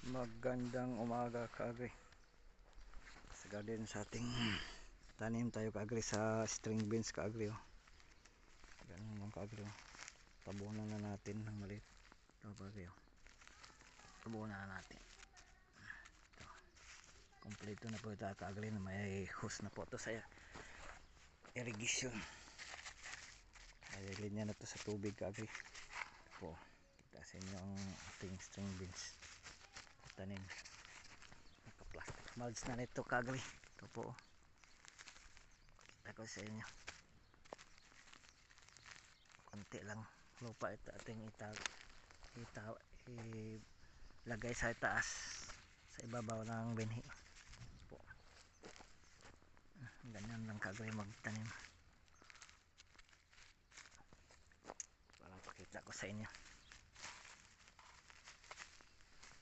Magandang umaga kaagri sa garden sa ating tanim tayo kaagri sa string beans kaagri oh. Ganun lang kaagri oh. Tabunan na natin ng maliit ito kaagri oh. Tabunan na natin ito. Kompleto na po ito kaagri na may hose na po ito sa irrigation ay linya na ito sa tubig kaagri po. Kita sa inyo ang ating string beans tanim naka-plastic mulch na nito kaagri ito po kita ko sa inyo konti lang lupa ito ating ilagay sa itaas sa ibabaw ng binhi po. Ganyan lang kaagri magtanim para pakita ko sa inyo.